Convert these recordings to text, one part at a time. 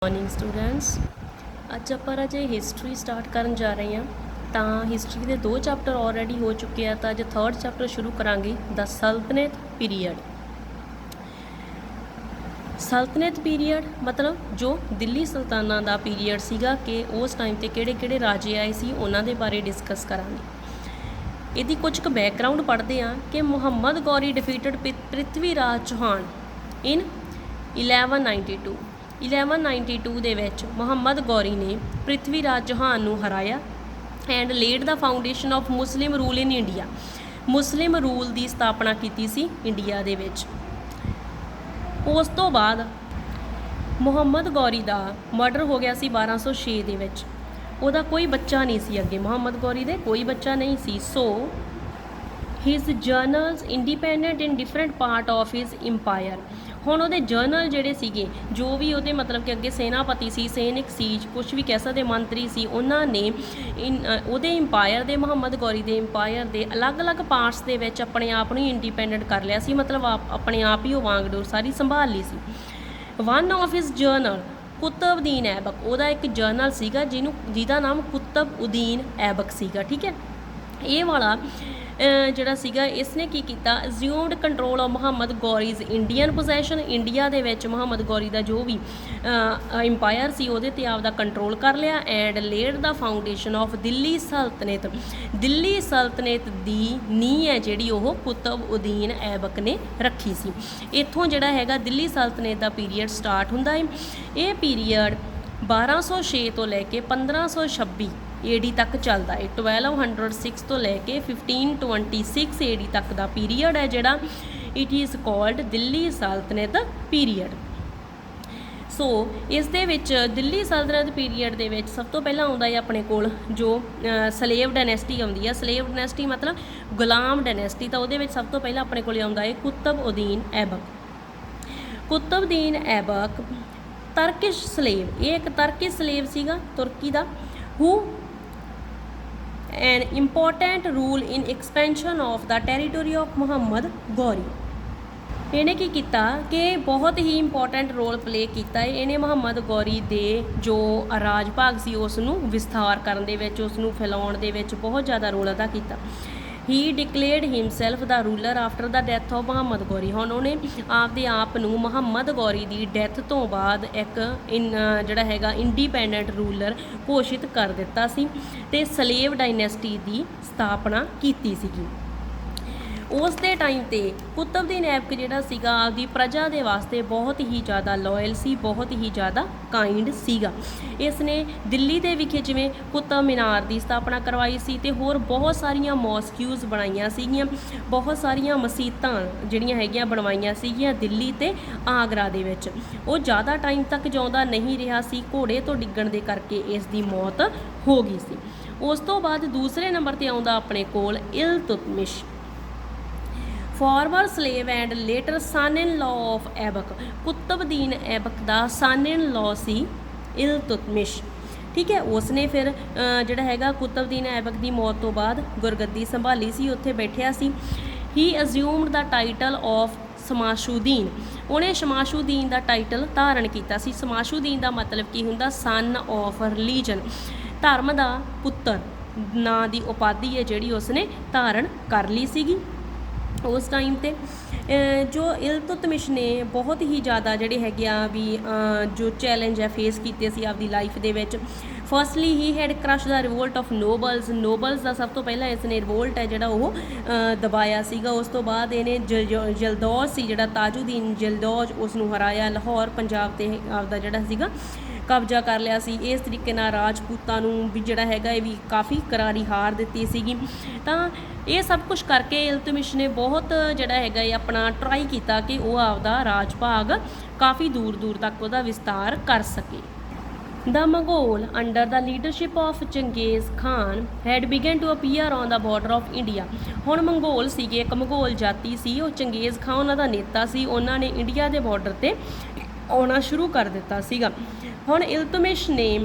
Morning students ਅੱਜ ਆਪਾਂ ਰਾਜੇ ਹਿਸਟਰੀ ਸਟਾਰਟ ਕਰਨ ਜਾ ਰਹੇ ਹਾਂ। ਤਾਂ ਹਿਸਟਰੀ ਦੇ 2 ਚੈਪਟਰ ਆਲਰੇਡੀ ਹੋ ਚੁੱਕੇ ਆ, ਤਾਂ ਅੱਜ 3rd ਚੈਪਟਰ ਸ਼ੁਰੂ ਕਰਾਂਗੇ, ਦ ਸਲਤਨਤ ਪੀਰੀਅਡ। ਸਲਤਨਤ ਪੀਰੀਅਡ ਮਤਲਬ ਜੋ ਦਿੱਲੀ ਸੁਲਤਾਨਾਂ ਦਾ ਪੀਰੀਅਡ ਸੀਗਾ ਕਿ ਉਸ ਟਾਈਮ ਤੇ ਕਿਹੜੇ ਰਾਜੇ ਆਏ ਸੀ ਉਹਨਾਂ ਦੇ ਬਾਰੇ ਡਿਸਕਸ ਕਰਾਂਗੇ। ਇਹਦੀ ਕੁਝ ਕੁ ਬੈਕਗਰਾਊਂਡ ਪੜ੍ਹਦੇ ਹਾਂ ਕਿ ਮੁਹੰਮਦ ਗੌਰੀ ਡਿਫੀਟਡ ਪ੍ਰਿਥਵੀ ਰਾਜ ਚੌਹਾਨ ਇਨ 1192 ਦੇ ਵਿੱਚ ਮੁਹੰਮਦ ਗੌਰੀ ਨੇ ਪ੍ਰਿਥਵੀ ਰਾਜ ਚੌਹਾਨ ਨੂੰ ਹਰਾਇਆ and laid the foundation of Muslim rule in India. Muslim rule ਦੀ ਸਥਾਪਨਾ ਕੀਤੀ ਸੀ ਇੰਡੀਆ ਦੇ ਵਿੱਚ। ਉਸ ਤੋਂ ਬਾਅਦ ਮੁਹੰਮਦ ਗੌਰੀ ਦਾ ਮਰਡਰ ਹੋ ਗਿਆ ਸੀ 1206 ਦੇ ਵਿੱਚ। ਉਹਦਾ ਕੋਈ ਬੱਚਾ ਨਹੀਂ ਸੀ, ਅੱਗੇ ਮੁਹੰਮਦ ਗੌਰੀ ਦੇ ਕੋਈ ਬੱਚਾ ਨਹੀਂ ਸੀ। So his generals independent in different part of his empire. ਹੁਣ ਉਹਦੇ ਜਰਨਲ ਜਿਹੜੇ ਸੀਗੇ, ਜੋ ਵੀ ਉਹਦੇ ਮਤਲਬ ਕਿ ਅੱਗੇ ਸੈਨਾਪਤੀ ਸੀ, ਸੈਨਿਕ ਸੀ, ਕੁਛ ਵੀ ਕਹਿ ਸਕਦੇ, ਮੰਤਰੀ ਸੀ, ਉਹਨਾਂ ਨੇ ਉਹਦੇ ਇੰਪਾਇਰ ਦੇ, ਮੁਹੰਮਦ ਗੌਰੀ ਦੇ ਇੰਪਾਇਰ ਦੇ ਅਲੱਗ-ਅਲੱਗ ਪਾਰਟਸ ਦੇ ਵਿੱਚ ਆਪਣੇ ਆਪ ਨੂੰ ਇੰਡੀਪੈਂਡੈਂਟ ਕਰ ਲਿਆ ਸੀ, ਮਤਲਬ ਆਪਣੇ ਆਪ ਹੀ ਉਹ ਵਾਂਗਡੋਰ ਸਾਰੀ ਸੰਭਾਲ ਲਈ ਸੀ। One of his general Qutbuddin Aibak, ਉਹਦਾ ਇੱਕ ਜਰਨਲ ਸੀਗਾ ਜਿਹਦਾ ਨਾਮ ਕੁਤਬਉਦੀਨ ਐਬਕ ਸੀਗਾ। ਠੀਕ ਹੈ, ਇਹ ਵਾਲਾ ਜਿਹੜਾ ਸੀਗਾ ਇਸਨੇ ਕੀ ਕੀਤਾ, assumed control of Muhammad Ghori's Indian possession. India ਦੇ ਵਿੱਚ ਮੁਹੰਮਦ ਗੌਰੀ ਦਾ ਜੋ ਵੀ ਇੰਪਾਇਰ ਸੀ ਉਹਦੇ 'ਤੇ ਆਪਦਾ ਕੰਟਰੋਲ ਕਰ ਲਿਆ and laid the foundation of Delhi ਸਲਤਨਤ। ਦਿੱਲੀ ਸਲਤਨਤ ਦੀ ਨੀਂਹ ਹੈ ਜਿਹੜੀ ਉਹ ਕੁਤਬਉਦੀਨ ਐਬਕ ਨੇ ਰੱਖੀ ਸੀ। ਇੱਥੋਂ ਜਿਹੜਾ ਹੈਗਾ ਦਿੱਲੀ ਸਲਤਨਤ ਦਾ ਪੀਰੀਅਡ ਸਟਾਰਟ ਹੁੰਦਾ ਹੈ। ਇਹ ਪੀਰੀਅਡ 1206 ਤੋਂ ਲੈ ਕੇ 1526 AD ਤੱਕ ਚੱਲਦਾ ਹੈ। 1206 ਤੋਂ ਲੈ ਕੇ 1526 AD ਤੱਕ ਦਾ ਪੀਰੀਅਡ ਹੈ ਜਿਹੜਾ ਇਟ ਇਜ਼ ਕਾਲਡ ਦਿੱਲੀ ਸਲਤਨਤ ਪੀਰੀਅਡ। ਸੋ ਇਸ ਦੇ ਵਿੱਚ ਦਿੱਲੀ ਸਲਤਨਤ ਪੀਰੀਅਡ ਦੇ ਵਿੱਚ ਸਭ ਤੋਂ ਪਹਿਲਾਂ ਆਉਂਦਾ ਹੈ ਆਪਣੇ ਕੋਲ ਜੋ ਸਲੇਵ ਡਾਇਨੈਸਟੀ ਆਉਂਦੀ ਹੈ। ਸਲੇਵ ਡਾਇਨੈਸਟੀ ਮਤਲਬ ਗੁਲਾਮ ਡਾਇਨੈਸਟੀ। ਤਾਂ ਉਹਦੇ ਵਿੱਚ ਸਭ ਤੋਂ ਪਹਿਲਾਂ ਆਪਣੇ ਕੋਲ ਆਉਂਦਾ ਹੈ ਕੁਤਬਉਦੀਨ ਐਬਕ। ਕੁਤਬਉਦੀਨ ਐਬਕ ਤਰਕਿਸ਼ ਸਲੇਵ, ਇਹ ਇੱਕ ਤਰਕਿਸ਼ ਸਲੇਵ ਸੀਗਾ ਤੁਰਕੀ ਦਾ, who an important rule in expansion of the territory of Muhammad Gauri. ਇਹਨੇ ਕੀ ਕੀਤਾ ਕਿ ਬਹੁਤ ਹੀ ਇੰਪੋਰਟੈਂਟ ਰੋਲ ਪਲੇ ਕੀਤਾ ਹੈ। ਇਹਨੇ ਮੁਹੰਮਦ ਗੌਰੀ ਦੇ ਜੋ ਰਾਜ ਭਾਗ ਸੀ ਉਸ ਨੂੰ ਵਿਸਥਾਰ ਕਰਨ ਦੇ ਵਿੱਚ, ਉਸ ਨੂੰ ਫੈਲਾਉਣ ਦੇ ਵਿੱਚ ਬਹੁਤ ਜ਼ਿਆਦਾ ਰੋਲ ਅਦਾ ਕੀਤਾ। He declared himself the ruler after the death of Muhammad Ghori. ਹੁਣ ਉਹਨੇ ਆਪਦੇ ਆਪ ਨੂੰ ਮੁਹੰਮਦ ਗੌਰੀ ਦੀ ਡੈਥ ਤੋਂ ਬਾਅਦ ਇੱਕ ਜਿਹੜਾ ਹੈਗਾ ਇੰਡੀਪੈਂਡੈਂਟ ਰੂਲਰ ਘੋਸ਼ਿਤ ਕਰ ਦਿੱਤਾ ਸੀ ਅਤੇ ਸਲੇਵ ਡਾਇਨੈਸਟੀ ਦੀ ਸਥਾਪਨਾ ਕੀਤੀ ਸੀਗੀ। ਉਸ ਦੇ ਟਾਈਮ 'ਤੇ ਕੁਤਬਉਦੀਨ ਐਬਕ ਜਿਹੜਾ ਸੀਗਾ ਆਪਦੀ ਪ੍ਰਜਾ ਦੇ ਵਾਸਤੇ ਬਹੁਤ ਹੀ ਜ਼ਿਆਦਾ ਲੋਇਲ ਸੀ, ਬਹੁਤ ਹੀ ਜ਼ਿਆਦਾ ਕਾਇੰਡ ਸੀਗਾ। ਇਸ ਨੇ ਦਿੱਲੀ ਦੇ ਵਿਖੇ ਜਿਵੇਂ ਕੁਤਬ ਮੀਨਾਰ ਦੀ ਸਥਾਪਨਾ ਕਰਵਾਈ ਸੀ ਅਤੇ ਹੋਰ ਬਹੁਤ ਸਾਰੀਆਂ ਮੌਸਕਿਊਜ਼ ਬਣਾਈਆਂ ਸੀਗੀਆਂ, ਬਹੁਤ ਸਾਰੀਆਂ ਮਸੀਤਾਂ ਜਿਹੜੀਆਂ ਹੈਗੀਆਂ ਬਣਵਾਈਆਂ ਸੀਗੀਆਂ ਦਿੱਲੀ ਅਤੇ ਆਗਰਾ ਦੇ ਵਿੱਚ। ਉਹ ਜ਼ਿਆਦਾ ਟਾਈਮ ਤੱਕ ਜਿਉਂਦਾ ਨਹੀਂ ਰਿਹਾ ਸੀ, ਘੋੜੇ ਤੋਂ ਡਿੱਗਣ ਦੇ ਕਰਕੇ ਇਸ ਦੀ ਮੌਤ ਹੋ ਗਈ ਸੀ। ਉਸ ਤੋਂ ਬਾਅਦ ਦੂਸਰੇ ਨੰਬਰ 'ਤੇ ਆਉਂਦਾ ਆਪਣੇ ਕੋਲ Iltutmish, former slave and later son in law of Aibak. Qutbuddin Aibak ਦਾ ਸਨ ਇਨ ਲਾਅ ਸੀ ਇਲਤੁਤਮਿਸ਼। ਠੀਕ ਹੈ, ਉਸ ਨੇ ਫਿਰ ਜਿਹੜਾ ਹੈਗਾ ਕੁਤਬਉਦੀਨ ਐਬਕ ਦੀ ਮੌਤ ਤੋਂ ਬਾਅਦ ਗੁਰਗੱਦੀ ਸੰਭਾਲੀ ਸੀ, ਉੱਥੇ ਬੈਠਿਆ ਸੀ। ਹੀ ਅਜ਼ਿਊਮਡ ਦਾ ਟਾਈਟਲ ਆਫ ਸ਼ਮਾਸ਼ੂਦੀਨ। ਉਹਨੇ ਸ਼ਮਾਸ਼ੂਦੀਨ ਦਾ ਟਾਈਟਲ ਧਾਰਨ ਕੀਤਾ ਸੀ। ਸ਼ਮਾਸ਼ੂਦੀਨ ਦਾ ਮਤਲਬ ਕੀ ਹੁੰਦਾ, ਸਨ ਆਫ ਰਿਲੀਜਨ, ਧਰਮ ਦਾ ਪੁੱਤਰ ਨਾਂ ਦੀ ਉਪਾਧੀ ਹੈ ਜਿਹੜੀ ਉਸਨੇ ਧਾਰਨ ਕਰ ਲਈ ਸੀਗੀ ਉਸ ਟਾਈਮ 'ਤੇ। ਜੋ ਇਲਤੁਤਮਿਸ਼ ਨੇ ਬਹੁਤ ਹੀ ਜ਼ਿਆਦਾ ਜਿਹੜੇ ਹੈਗੇ ਆ ਵੀ ਜੋ ਚੈਲੰਜ ਹੈ ਫੇਸ ਕੀਤੇ ਸੀ ਆਪਦੀ ਲਾਈਫ ਦੇ ਵਿੱਚ। Firstly he had crush the revolt of nobles ਦਾ ਸਭ ਤੋਂ ਪਹਿਲਾਂ ਇਸ ਨੇ ਰਿਵੋਲਟ ਹੈ ਜਿਹੜਾ ਉਹ ਦਬਾਇਆ ਸੀਗਾ। ਉਸ ਤੋਂ ਬਾਅਦ ਇਹਨੇ ਜਲਦੌਜ਼ ਸੀ ਜਿਹੜਾ ਤਾਜੁਦੀਨ ਜਲਦੌਜ਼, ਉਸ ਨੂੰ ਹਰਾਇਆ। ਲਾਹੌਰ ਪੰਜਾਬ 'ਤੇ ਆਪਦਾ ਜਿਹੜਾ ਸੀਗਾ ਕਬਜ਼ਾ ਕਰ ਲਿਆ ਸੀ। ਇਸ ਤਰੀਕੇ ਨਾਲ ਰਾਜਪੂਤਾਂ ਨੂੰ ਵੀ ਜਿਹੜਾ ਹੈਗਾ ਇਹ ਵੀ ਕਾਫੀ ਕਰਾਰੀ ਹਾਰ ਦਿੱਤੀ ਸੀਗੀ। ਤਾਂ ਇਹ ਸਭ ਕੁਝ ਕਰਕੇ ਇਲਤੁਤਮਿਸ਼ ਨੇ ਬਹੁਤ ਜਿਹੜਾ ਹੈਗਾ ਇਹ ਆਪਣਾ ਟਰਾਈ ਕੀਤਾ ਕਿ ਉਹ ਆਪਦਾ ਰਾਜ ਭਾਗ ਕਾਫੀ ਦੂਰ ਦੂਰ ਤੱਕ ਉਹਦਾ ਵਿਸਤਾਰ ਕਰ ਸਕੇ। The Mughal under the leadership of Genghis Khan had begun to appear on the border of India। ਹੁਣ ਮੰਗੋਲ ਸੀਗੇ, ਇੱਕ ਮੰਗੋਲ ਜਾਤੀ ਸੀ, ਉਹ ਚੰਗੇਜ਼ ਖਾਨ ਉਹਨਾਂ ਦਾ ਨੇਤਾ ਸੀ। ਉਹਨਾਂ ਨੇ ਇੰਡੀਆ ਦੇ ਬਾਰਡਰ 'ਤੇ ਆਉਣਾ ਸ਼ੁਰੂ ਕਰ ਦਿੱਤਾ ਸੀਗਾ। ਹੁਣ ਇਲਤੁਤਮਿਸ਼ ਨੇ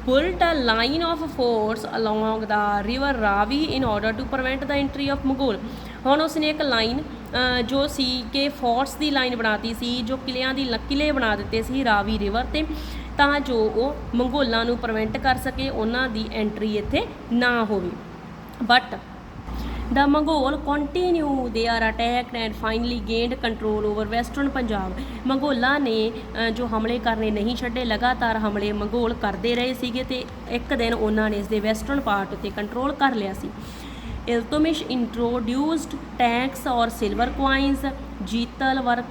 built a line of forts along the river Ravi in order to prevent the entry of Mughal। ਹੁਣ ਉਸਨੇ ਇੱਕ ਲਾਈਨ ਜੋ ਸੀ ਕਿ ਫੋਰਟਸ ਦੀ ਲਾਈਨ ਬਣਾਤੀ ਸੀ, ਜੋ ਕਿਲੇ ਬਣਾ ਦਿੱਤੇ ਸੀ ਰਾਵੀ ਰਿਵਰ 'ਤੇ, ਤਾਂ ਜੋ ਉਹ ਮੰਗੋਲਾਂ ਨੂੰ ਪ੍ਰੀਵੈਂਟ ਕਰ ਸਕੇ, ਉਹਨਾਂ ਦੀ ਐਂਟਰੀ ਇੱਥੇ ਨਾ ਹੋਵੇ। But The Mughal continue their attack and finally gained control over western Punjab. ਮੰਗੋਲਾਂ ਨੇ ਜੋ ਹਮਲੇ ਕਰਨੇ ਨਹੀਂ ਛੱਡੇ, ਲਗਾਤਾਰ ਹਮਲੇ ਮੰਗੋਲ ਕਰਦੇ ਰਹੇ ਸੀਗੇ ਤੇ ਇੱਕ ਦਿਨ ਉਹਨਾਂ ਨੇ ਇਸ ਦੇ ਵੈਸਟਰਨ ਪਾਰਟ ਉੱਤੇ ਕੰਟਰੋਲ ਕਰ ਲਿਆ ਸੀ। ਇਲਤੁਤਮਿਸ਼ ਇੰਟਰੋਡਿਊਸਡ ਟੈਂਕਸ ਔਰ ਸਿਲਵਰ ਕੁਆਇਨਸ, ਜੀਤਲ ਵਰ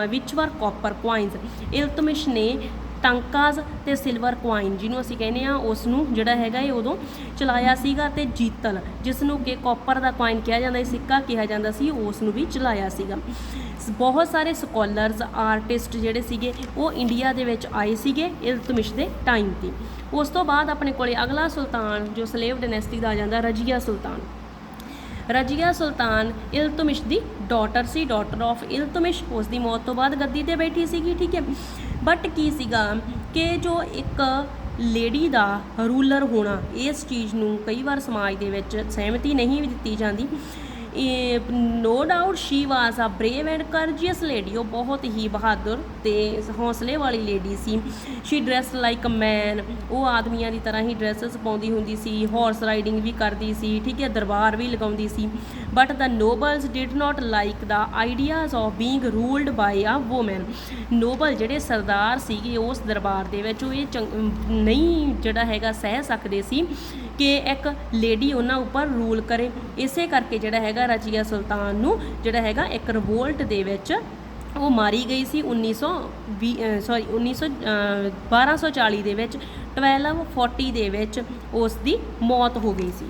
ਵਿਚ ਵਰ ਕਾਪਰ ਕੁਆਇਨਸ। ਇਲਤੁਤਮਿਸ਼ ਨੇ ਟੰਕਾਜ਼ ਤੇ ਸਿਲਵਰ ਕੁਆਇਨ ਜਿਹਨੂੰ ਅਸੀਂ ਕਹਿੰਦੇ ਆ ਉਸ ਨੂੰ ਜਿਹੜਾ ਹੈਗਾ ਇਹ ਉਦੋਂ ਚਲਾਇਆ ਸੀਗਾ, ਤੇ ਜੀਤਲ ਜਿਸ ਨੂੰ ਕਿ ਕਾਪਰ ਦਾ ਕੁਆਇਨ ਕਿਹਾ ਜਾਂਦਾ, ਸਿੱਕਾ ਕਿਹਾ ਜਾਂਦਾ ਸੀ, ਉਸ ਨੂੰ ਵੀ ਚਲਾਇਆ ਸੀਗਾ। ਬਹੁਤ ਸਾਰੇ ਸਕੋਲਰਸ ਆਰਟਿਸਟ ਜਿਹੜੇ ਸੀਗੇ ਉਹ ਇੰਡੀਆ ਦੇ ਵਿੱਚ ਆਏ ਸੀਗੇ ਇਲਤੁਤਮਿਸ਼ ਦੇ ਟਾਈਮ 'ਤੇ। ਉਸ ਤੋਂ ਬਾਅਦ ਆਪਣੇ ਕੋਲੇ ਅਗਲਾ ਸੁਲਤਾਨ ਜੋ ਸਲੇਵ ਡਾਇਨੈਸਟੀ ਦਾ ਆ ਜਾਂਦਾ, ਰਜੀਆ ਸੁਲਤਾਨ। ਰਜੀਆ ਸੁਲਤਾਨ ਇਲਤੁਤਮਿਸ਼ ਦੀ daughter C, daughter of Iltutmish. ਉਸ ਦੀ ਮੌਤ ਤੋਂ ਬਾਅਦ ਗੱਦੀ 'ਤੇ ਬੈਠੀ ਸੀਗੀ, ਠੀਕ ਹੈ। ਬਟ ਕੀ ਸੀਗਾ ਕਿ ਜੋ ਇੱਕ ਲੇਡੀ ਦਾ ਰੂਲਰ ਹੋਣਾ, ਇਸ ਚੀਜ਼ ਨੂੰ ਕਈ ਵਾਰ ਸਮਾਜ ਦੇ ਵਿੱਚ ਸਹਿਮਤੀ ਨਹੀਂ ਵੀ ਦਿੱਤੀ ਜਾਂਦੀ। ਨੋ ਡਾਊਟ ਸ਼ੀ ਵਾਜ਼ ਆ ਬਰੇਵ ਐਂਡ ਕਰਜੀਅਸ ਲੇਡੀ। ਉਹ ਬਹੁਤ ਹੀ ਬਹਾਦਰ ਤੇ ਹੌਸਲੇ ਵਾਲੀ ਲੇਡੀ ਸੀ। She dress like a man. ਉਹ ਆਦਮੀਆਂ ਦੀ ਤਰ੍ਹਾਂ ਹੀ ਡਰੈਸਸ ਪਾਉਂਦੀ ਹੁੰਦੀ ਸੀ, ਹਾਰਸ ਰਾਈਡਿੰਗ ਵੀ ਕਰਦੀ ਸੀ, ਠੀਕ ਹੈ, ਦਰਬਾਰ ਵੀ ਲਗਾਉਂਦੀ ਸੀ। But the nobles did not like the ideas of being ruled by a woman. Nobel ਜਿਹੜੇ ਸਰਦਾਰ ਸੀਗੇ ਉਸ ਦਰਬਾਰ ਦੇ ਵਿੱਚ, ਉਹ ਇਹ ਨਹੀਂ ਜਿਹੜਾ ਹੈਗਾ ਸਹਿ ਸਕਦੇ ਸੀ ਕਿ ਇੱਕ ਲੇਡੀ ਉਹਨਾਂ ਉੱਪਰ ਰੂਲ ਕਰੇ। ਇਸੇ ਕਰਕੇ ਜਿਹੜਾ ਹੈਗਾ ਰਜੀਆ ਸੁਲਤਾਨ ਨੂੰ ਜਿਹੜਾ ਹੈਗਾ ਇੱਕ ਰਿਵੋਲਟ ਦੇ ਵਿੱਚ ਉਹ ਮਾਰੀ ਗਈ ਸੀ 1240 ਦੇ ਵਿੱਚ। 1240 ਦੇ ਵਿੱਚ ਉਸ ਦੀ ਮੌਤ ਹੋ ਗਈ ਸੀ।